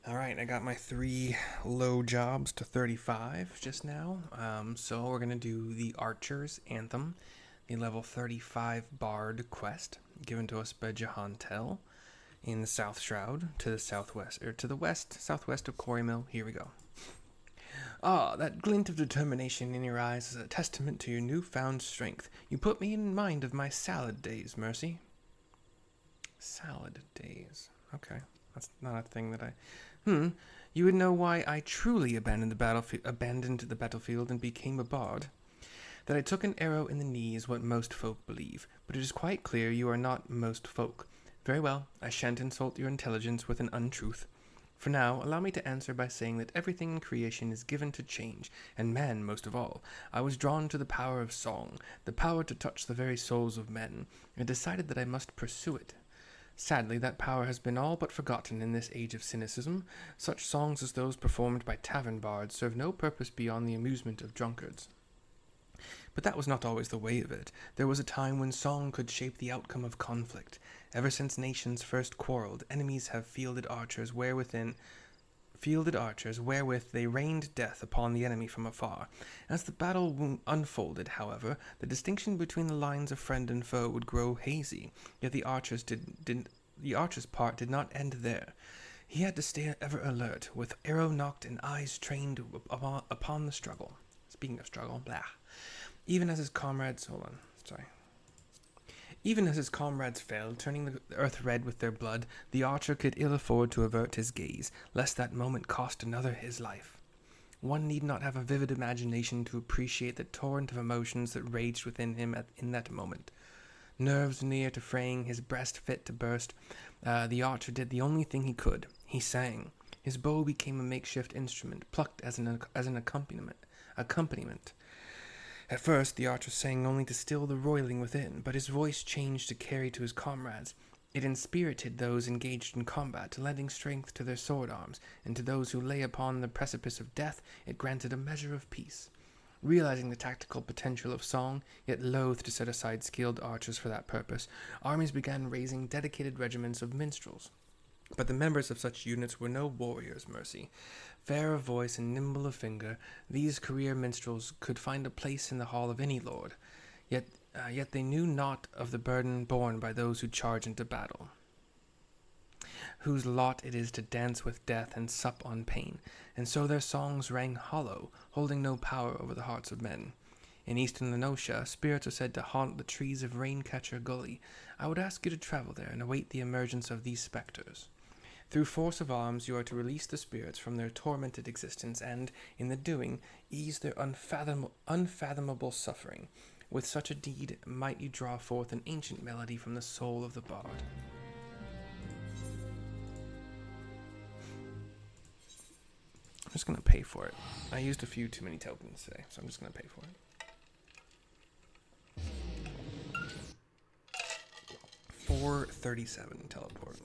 Alright, I got my 3 low jobs to 35 just now. So we're going to do the Archer's Anthem, the level 35 Bard quest, given to us by Jehantel in the South Shroud, to the southwest, or to the west, southwest of Quarry Mill. Here we go. Ah, that glint of determination in your eyes is a testament to your newfound strength. You put me in mind of my salad days, Mercy. Salad days. Okay. That's not a thing that I... You would know why I truly abandoned the battlefield and became a bard. That I took an arrow in the knee is what most folk believe, but it is quite clear you are not most folk. Very well, I shan't insult your intelligence with an untruth. For now, allow me to answer by saying that everything in creation is given to change, and man most of all. I was drawn to the power of song, the power to touch the very souls of men, and decided that I must pursue it. Sadly, that power has been all but forgotten in this age of cynicism. Such songs as those performed by tavern bards serve no purpose beyond the amusement of drunkards. But that was not always the way of it. There was a time when song could shape the outcome of conflict. Ever since nations first quarreled, enemies have fielded archers wherewith they rained death upon the enemy from afar. As the battle unfolded, however, the distinction between the lines of friend and foe would grow hazy, yet the archer's part did not end there. He had to stay ever alert, with arrow nocked and eyes trained upon the struggle. Speaking of struggle, Even as his comrades fell, turning the earth red with their blood, the archer could ill afford to avert his gaze, lest that moment cost another his life. One need not have a vivid imagination to appreciate the torrent of emotions that raged within him in that moment. Nerves near to fraying, his breast fit to burst, the archer did the only thing he could. He sang. His bow became a makeshift instrument, plucked as an accompaniment. At first, the archer sang only to still the roiling within, but his voice changed to carry to his comrades. It inspirited those engaged in combat, lending strength to their sword arms, and to those who lay upon the precipice of death, it granted a measure of peace. Realizing the tactical potential of song, yet loath to set aside skilled archers for that purpose, armies began raising dedicated regiments of minstrels. But the members of such units were no warriors, Mercy. Fair of voice and nimble of finger, these career minstrels could find a place in the hall of any lord. Yet they knew not of the burden borne by those who charge into battle, whose lot it is to dance with death and sup on pain, and so their songs rang hollow, holding no power over the hearts of men. In eastern Lenosha, spirits are said to haunt the trees of Raincatcher Gully. I would ask you to travel there and await the emergence of these specters. Through force of arms, you are to release the spirits from their tormented existence and, in the doing, ease their unfathomable suffering. With such a deed, might you draw forth an ancient melody from the soul of the bard. I'm just going to pay for it. I used a few too many tokens today, so I'm just going to pay for it. $437 teleport.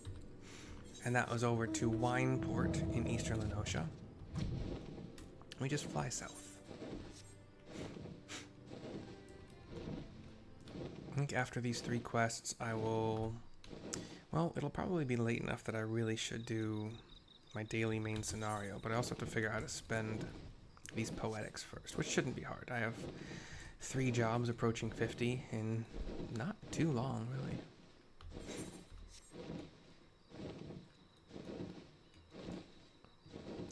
And that was over to Wineport in eastern Lenosha. We just fly south. I think after these 3 quests, I will... Well, it'll probably be late enough that I really should do my daily main scenario, but I also have to figure out how to spend these poetics first, which shouldn't be hard. I have 3 jobs approaching 50 in not too long, really.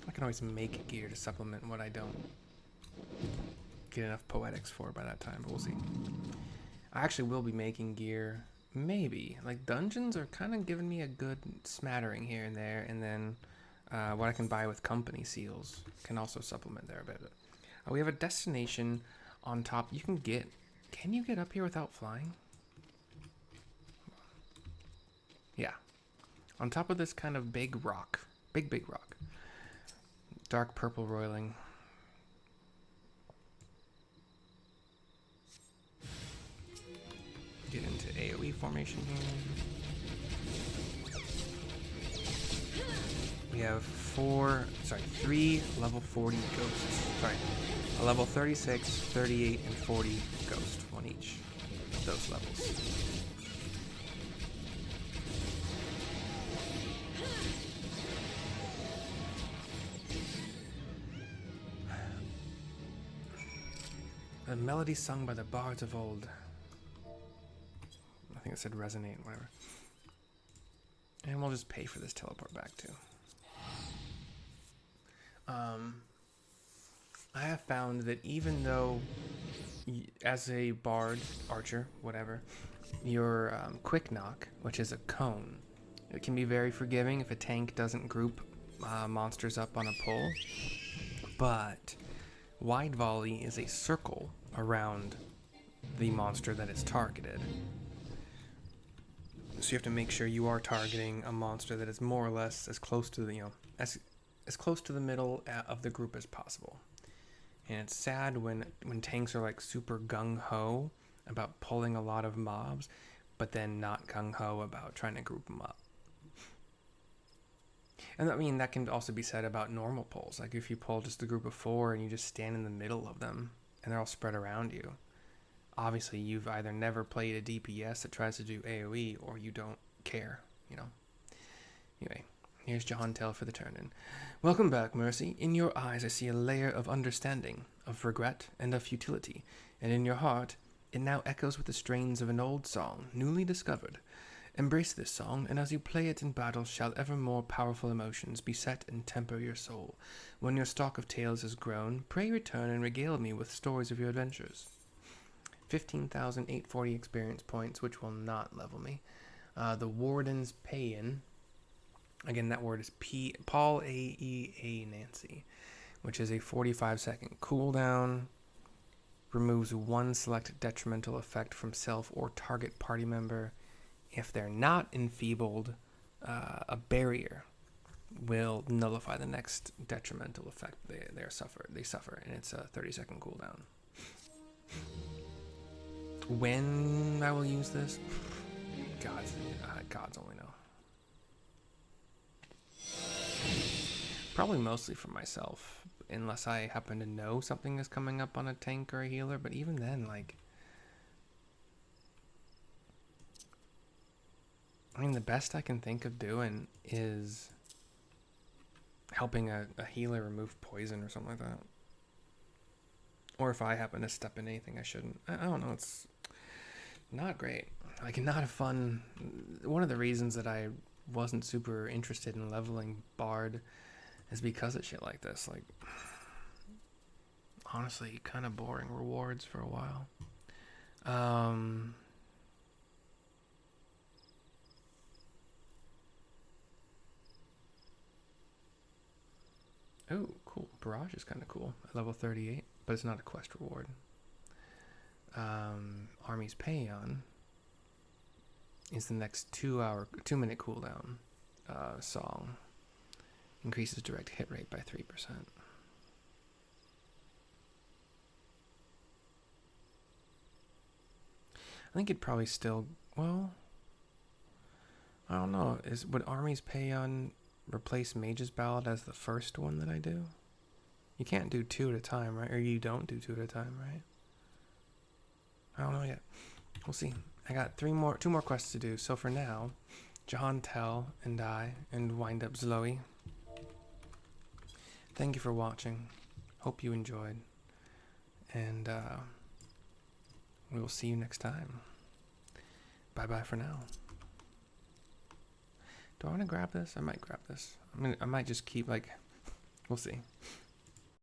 I can always make gear to supplement what I don't get enough poetics for by that time, but we'll see. I actually will be making gear, maybe. Like, dungeons are kind of giving me a good smattering here and there, and then what I can buy with company seals can also supplement there a bit. We have a destination on top. Can you get up here without flying? Yeah. On top of this kind of big rock. Big rock. Dark purple roiling. Get into AoE formation here. We have 3 level 40 ghosts. A level 36, 38, and 40 ghost, one each of those levels. A melody sung by the bards of old. I think it said resonate, whatever. And we'll just pay for this teleport back too. I have found that even though, as a bard, archer, whatever, your quick knock, which is a cone, it can be very forgiving if a tank doesn't group monsters up on a pole. But wide volley is a circle around the monster that is targeted. So you have to make sure you are targeting a monster that is more or less as close to the, as close to the middle of the group as possible. And it's sad when tanks are like super gung-ho about pulling a lot of mobs, but then not gung-ho about trying to group them up. And I mean, that can also be said about normal pulls. Like if you pull just a group of 4 and you just stand in the middle of them and they're all spread around you, obviously you've either never played a DPS that tries to do AoE or you don't care, Anyway, here's Jehantel for the turn-in. Welcome back, Mercy. In your eyes I see a layer of understanding, of regret, and of futility, and in your heart it now echoes with the strains of an old song, newly discovered. Embrace this song, and as you play it in battle shall ever more powerful emotions beset and temper your soul. When your stock of tales is grown, pray return and regale me with stories of your adventures. 15,840 experience points, which will not level me. The Warden's Pay-In. Again, that word is Paul A-E-A Nancy, which is a 45-second cooldown. Removes one select detrimental effect from self or target party member. If they're not enfeebled, a barrier will nullify the next detrimental effect they suffer, and it's a 30-second cooldown. When I will use this, gods only know. Probably mostly for myself, unless I happen to know something is coming up on a tank or a healer. But even then, the best I can think of doing is helping a healer remove poison or something like that. Or if I happen to step in anything I shouldn't. I don't know, it's not great. Not a fun... One of the reasons that I wasn't super interested in leveling Bard is because of shit like this. Honestly, kind of boring rewards for a while. Oh, cool. Barrage is kind of cool. At level 38, but it's not a quest reward. Army's Pay-On is the next 2-minute cooldown song. Increases direct hit rate by 3%. I think it'd probably still, well, I don't know. Would Army's Pay-On replace Mage's Ballad as the first one that I do? You can't do 2 at a time, right? Or you don't do 2 at a time, right? I don't know yet. We'll see. I got 2 more quests to do. So for now, Jehantel and I, and Wind Up Zloe. Thank you for watching. Hope you enjoyed. And we will see you next time. Bye-bye for now. Do I want to grab this? I might grab this. I might just keep, we'll see.